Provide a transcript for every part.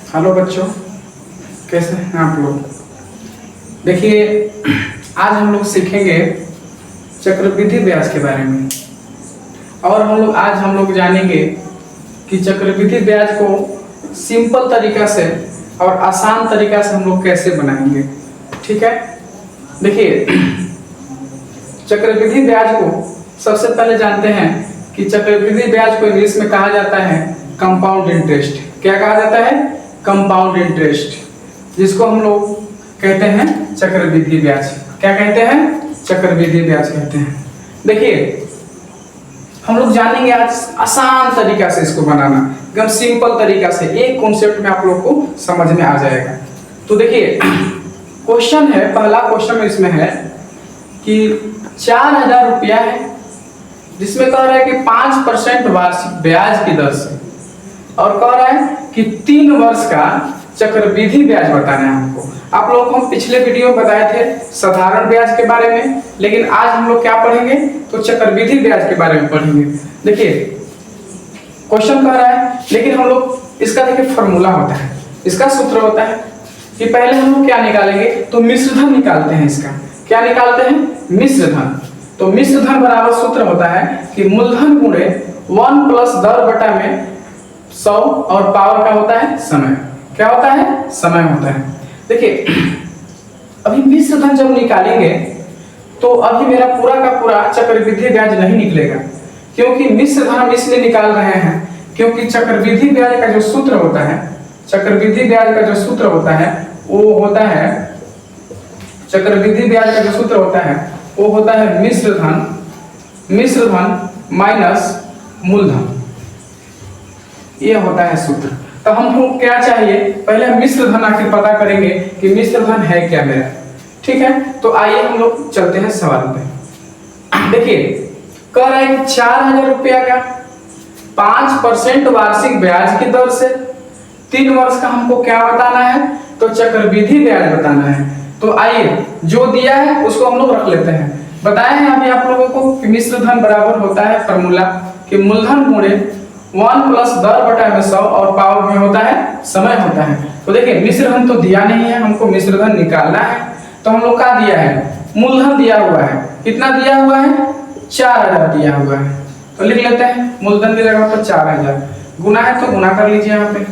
Hello बच्चों, कैसे हैं आप लोग। देखिए, आज हम लोग सीखेंगे चक्रवृद्धि ब्याज के बारे में। और आज हम लोग जानेंगे कि चक्रवृद्धि ब्याज को सिंपल तरीका से और आसान तरीका से हम लोग कैसे बनाएंगे। ठीक है, देखिए चक्रवृद्धि ब्याज को सबसे पहले जानते हैं कि चक्रवृद्धि ब्याज को इंग्लिश में कहा जाता है कंपाउंड इंटरेस्ट। क्या कहा जाता है? कंपाउंड इंटरेस्ट, जिसको हम लोग कहते हैं चक्रवृद्धि ब्याज। क्या कहते हैं? चक्रवृद्धि ब्याज कहते हैं। देखिए, हम लोग जानेंगे आज आसान तरीका से इसको बनाना, एकदम सिंपल तरीका से, एक कॉन्सेप्ट में आप लोग को समझ में आ जाएगा। तो देखिए, क्वेश्चन है, पहला क्वेश्चन इसमें है कि 4000 रुपया है, जिसमें कह रहा है कि 5% वार्षिक ब्याज की दर से, और कह रहा है कि 3 वर्ष का चक्रवृद्धि ब्याज बताना है हमको। आप लोगों को हम पिछले वीडियो में बताए थे साधारण ब्याज के बारे में, लेकिन आज हम लोग क्या पढ़ेंगे? तो चक्रवृद्धि ब्याज के बारे में पढ़ेंगे। देखिए, क्वेश्चन कह रहा है, लेकिन हम लोग इसका देखिए फॉर्मूला होता है, इसका सूत्र होता है कि पहले हम लोग क्या निकालेंगे? तो मिश्र धन निकालते हैं। इसका क्या निकालते हैं? मिश्र धन। तो मिश्र धन बराबर सूत्र होता है कि मूलधन गुणे 1 प्लस दर बटा में 100 और पावर का होता है समय। क्या होता है? समय होता है। देखिए, अभी मिश्र धन जब निकालेंगे तो अभी मेरा पूरा का पूरा चक्रवृद्धि ब्याज नहीं निकलेगा, क्योंकि मिश्र धन हम इसलिए निकाल रहे हैं क्योंकि चक्रवृद्धि ब्याज का जो सूत्र होता है, चक्रवृद्धि ब्याज का जो सूत्र होता है वो होता है, चक्रवृद्धि ब्याज का जो सूत्र होता है वो होता है मिश्र धन माइनस मूलधन। ये होता है सूत्र। तो हमको क्या चाहिए? पहले मिश्र धन आखिर पता करेंगे कि मिश्र धन है क्या मेरा। ठीक है, तो आइए हम लोग चलते हैं सवाल पे। देखिए, कह रहा है कि 4000 रुपया का 5% वार्षिक ब्याज की दर से 3 वर्ष का हमको क्या बताना है? तो चक्रवृद्धि ब्याज बताना है। तो आइए, जो दिया है उसको हम लोग रख लेते हैं। बताए हैं अभी आप लोगों को कि मिश्र धन बराबर होता है फॉर्मूला कि मूलधन गुणे 1 प्लस दर बटा में 100 और पावर में होता है समय होता है। तो देखिए, मिश्र धन तो दिया नहीं है, हमको मिश्र धन निकालना है। तो हम लोग क्या दिया है? मूलधन दिया हुआ है। कितना दिया हुआ है? 4000 दिया हुआ है। तो लिख लेते हैं, मूलधन की जगह पर 4000, गुना है तो गुना कर लीजिए यहाँ पे,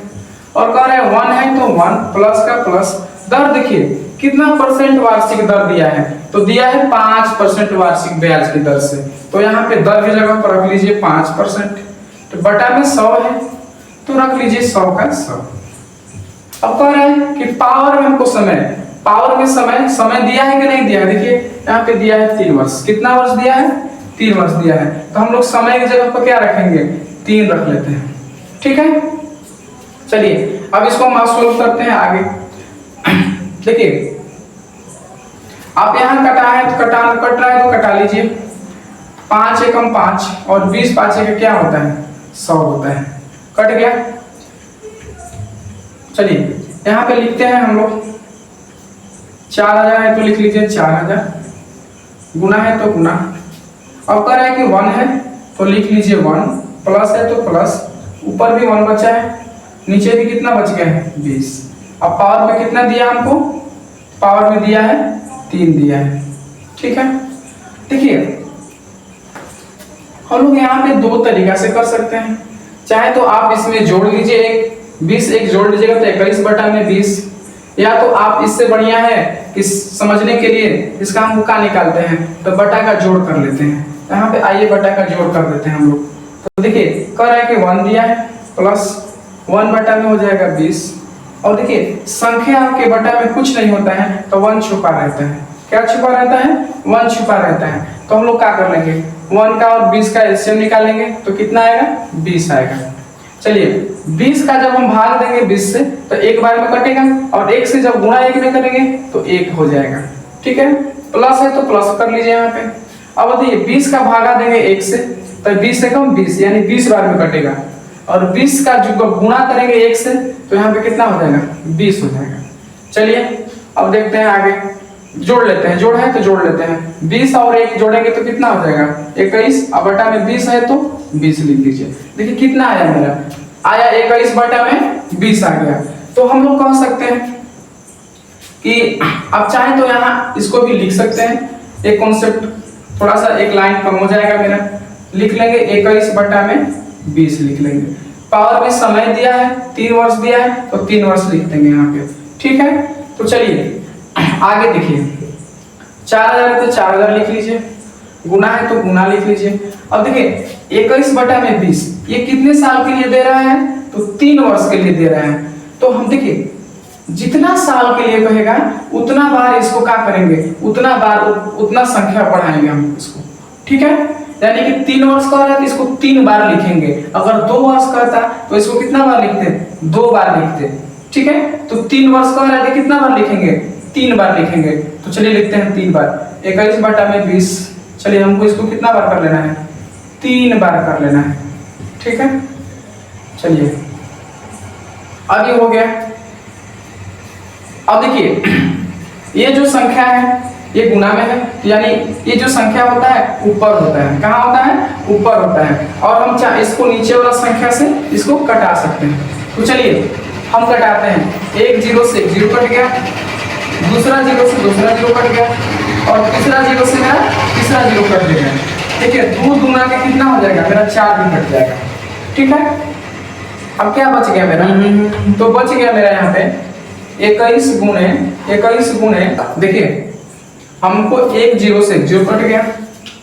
और कह रहे हैं 1 है तो 1 प्लस का प्लस दर। देखिए कितना परसेंट वार्षिक दर दिया है? तो दिया है 5% वार्षिक ब्याज की दर से। तो यहाँ पे दर की जगह पर रख लीजिए 5%, तो बटा में 100 है तो रख लीजिए 100 का 100। अब कह रहे हैं कि पावर में हमको समय, पावर में समय दिया है कि नहीं दिया है? देखिए यहाँ पे दिया है 3 वर्ष। कितना वर्ष दिया है? 3 वर्ष दिया है। तो हम लोग समय की जगह पर क्या रखेंगे? 3 रख लेते हैं। ठीक है, चलिए अब इसको हम सोल्व करते हैं आगे। देखिए, आप यहाँ कटा है तो कट रहा है तो कटा लीजिए। 5 एकम 5 और 20 5 का क्या होता है? 100 होता है। कट गया। चलिए यहाँ पे लिखते हैं हम लोग 4000 है तो लिख लीजिए 4000, गुना है तो गुना। अब कह रहा है कि 1 है तो लिख लीजिए 1, प्लस है तो प्लस, ऊपर भी 1 बचा है, नीचे भी कितना बच गया है? 20। अब पावर में कितना दिया हमको? पावर में दिया है 3 दिया है। ठीक है, देखिए हम लोग यहाँ पे 2 तरीका से कर सकते हैं। चाहे तो आप इसमें जोड़ लीजिए, एक 20 एक जोड़ लीजिएगा तो 21 बटा में 20, या तो आप इससे बढ़िया है कि समझने के लिए इसका हम का निकालते हैं तो बटा का जोड़ कर लेते हैं। यहाँ पे आइए बटा का जोड़ कर देते हैं हम लोग। तो देखिए कह रहा है कि 1 दिया है प्लस 1 बटा में हो जाएगा 20, और देखिए संख्या के बटा में कुछ नहीं होता है तो 1 छुपा रहता है। क्या छुपा रहता है? 1 छुपा रहता है। तो हम लोग क्या कर लेंगे? 1 का और 20 का एलसीएम निकालेंगे तो कितना आएगा? 20 आएगा। चलिए 20 का जब हम भाग देंगे 20 से तो एक बार में कटेगा, और 1 से जब गुणा 1 में करेंगे तो 1 हो जाएगा। ठीक है, प्लस है तो प्लस कर लीजिए यहाँ पे। अब देखिए 20 का भागा देंगे 1 से तो 20 से कम 20, यानी 20 बार में कटेगा, और 20 का जो गुणा करेंगे 1 से तो यहाँ पे कितना हो जाएगा? 20 हो जाएगा। चलिए अब देखते हैं आगे, जोड़ लेते हैं। जोड़ है तो जोड़ लेते हैं, 20 और 1 जोड़ेंगे तो कितना हो जाएगा? 21। अब बटा में 20 है तो 20 लिख लीजिए। देखिए कितना आया मेरा? आया 21 बटा में 20 आ गया। तो हम लोग कह सकते हैं कि आप चाहें तो यहाँ इसको भी लिख सकते हैं, एक कॉन्सेप्ट थोड़ा सा एक लाइन कम हो जाएगा मेरा, लिख लेंगे 21/20 लिख लेंगे। पावर में समय दिया है 3 वर्ष दिया है तो 3 वर्ष लिख देंगे यहाँ पे, ठीक है। तो चलिए आगे देखिए, 4000 है तो 4000 लिख लीजिए, गुना है तो गुना लिख लीजिए। अब देखिए 21/20 ये कितने साल के लिए दे रहा है, तो 3 वर्ष के लिए दे रहा है। तो हम देखिए जितना साल के लिए कहेगा उतना बार इसको क्या करेंगे, उतना बार उतना संख्या बढ़ाएंगे हम इसको, ठीक है। यानी कि 3 वर्ष का रहा है तो इसको 3 बार लिखेंगे, अगर 2 वर्ष का था तो इसको कितना बार लिखते, 2 बार लिखते, ठीक है। तो 3 वर्ष का रहा है कितना बार लिखेंगे, 3 बार लिखेंगे। तो चलिए लिखते हैं 3 बार, 21/20। चलिए हमको इसको कितना बार कर लेना है, 3 बार कर लेना है, ठीक है। चलिए अब ये हो गया। अब देखिए ये जो संख्या है ये गुना में है, यानी ये जो संख्या होता है ऊपर होता है, कहाँ होता है, ऊपर होता है। और हम चाहे इसको नीचे वाला संख्या से इसको कटा सकते हैं। तो चलिए हम कटाते हैं, 1 0 से 1 0 कट गया, दूसरा 0 से दूसरा 0 कट गया, और तीसरा 0 से मेरा तीसरा 0 कट गया। ठीक है, 2 दूना के कितना हो जाएगा, मेरा 4 भी कट जाएगा, ठीक है। अब क्या बच गया मेरा, तो बच गया मेरा यहाँ पे 21 गुणे देखिए हमको 1 0 से 1 0 कट गया,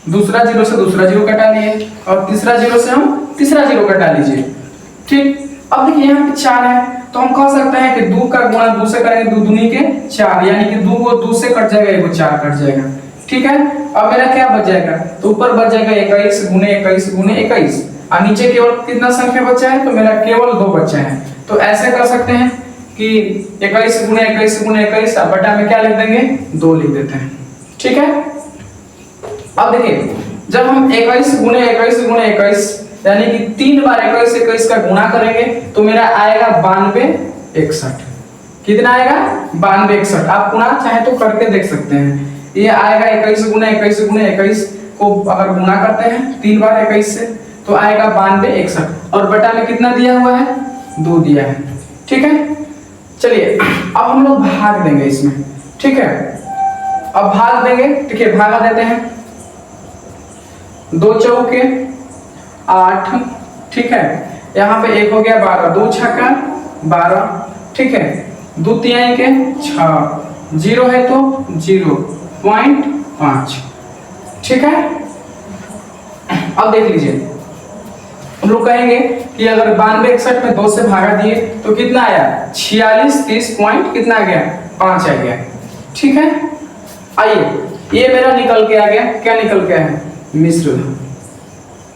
दूसरा 0 से दूसरा 0 कटा लिए, और तीसरा 0 से हम तीसरा 0 कटा लीजिए, ठीक। अब देखिए यहाँ पे 4 है, तो हम कह सकते हैं कि 2 का गुणा 2 से करेंगे, 2 दूनी के 4, यानी कि 2 को 2 से कट जाएगा, 1 को 4 कट जाएगा, ठीक है। अब मेरा क्या बच जाएगा, तो ऊपर बच जाएगा 21 गुणे 21, और नीचे केवल कितना संख्या बचा है, तो मेरा केवल 2 बचा है। तो ऐसे कर सकते हैं कि 21 गुणे 21 बटा में क्या लिख देंगे, 2 लिख देते हैं, ठीक है। अब देखिए जब हम 21 गुणे 21 यानी कि 3 बार 21 का गुणा करेंगे तो मेरा आएगा 92 61। कितना आएगा, 92 61। आप गुणा चाहे तो करके देख सकते हैं। ये आएगा 21 गुणे 21 को अगर गुणा करते हैं 3 बार 21 से तो आएगा 92 61, और बटा में कितना दिया हुआ है, 2 दिया है, ठीक है। चलिए अब हम लोग भाग देंगे इसमें, ठीक है। अब भाग देंगे, ठीक है, भागा देते हैं, 2 चौके 8, ठीक है। यहाँ पे 1 हो गया 12, 2 छक्का 12, ठीक है। 2 तिहाई के 6, 0 है तो 0.5, ठीक है। अब देख लीजिए हम लोग कहेंगे कि अगर 92 61 में 2 से भागा दिए तो कितना आया, 46 30 पॉइंट कितना आ गया, 5 आ गया, ठीक है। आइए ये मेरा निकल के आ गया, क्या निकल के आया है, मिश्र धन।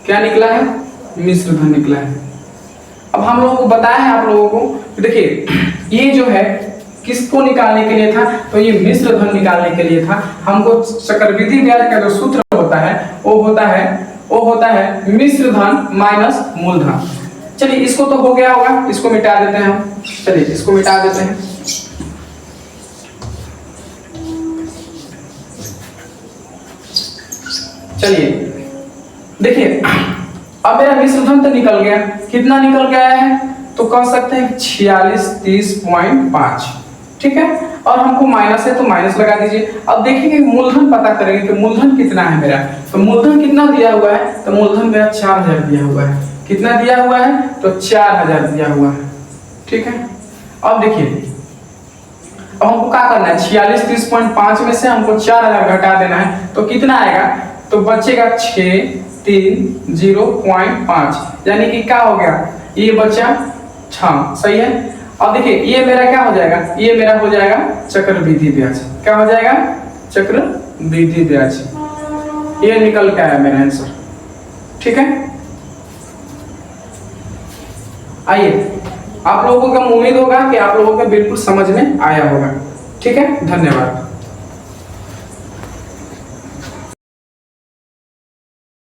क्या निकला है, मिश्र धन निकला है। अब हम लोगों को बताया है आप लोगों को, देखिए ये जो है किसको निकालने के लिए था, तो ये मिश्र धन निकालने के लिए था। हमको चक्रवृद्धि ब्याज का जो सूत्र होता है वो होता है मिश्र धन माइनस मूलधन। चलिए इसको तो हो गया होगा, इसको मिटा देते हैं हम, चलिए इसको मिटा देते हैं। चलिए देखिए अब मेरा मिश्र धन तो निकल गया, कितना निकल के आया है, तो कह सकते हैं 46 30.5, ठीक है। और हमको माइनस है तो माइनस लगा दीजिए। अब देखेंगे मूलधन पता करेंगे कि मूलधन कितना है मेरा, तो मूलधन कितना दिया हुआ है, तो मूलधन मेरा 4000 दिया हुआ है। कितना दिया हुआ है, तो 4000 दिया हुआ है, ठीक है। अब देखिए अब हमको क्या करना है, 46 30.5 में से हमको 4000 घटा देना है, तो कितना आएगा, तो बचेगा 630.5, यानी कि क्या हो गया, ये बचा 6, सही है। अब देखिए ये मेरा क्या हो जाएगा, ये मेरा हो जाएगा चक्रवृद्धि ब्याज। क्या हो जाएगा, चक्रवृद्धि ब्याज। ये निकल के आया मेरा आंसर, ठीक है। आइए आप लोगों को उम्मीद होगा कि आप लोगों को बिल्कुल समझ में आया होगा, ठीक है। धन्यवाद।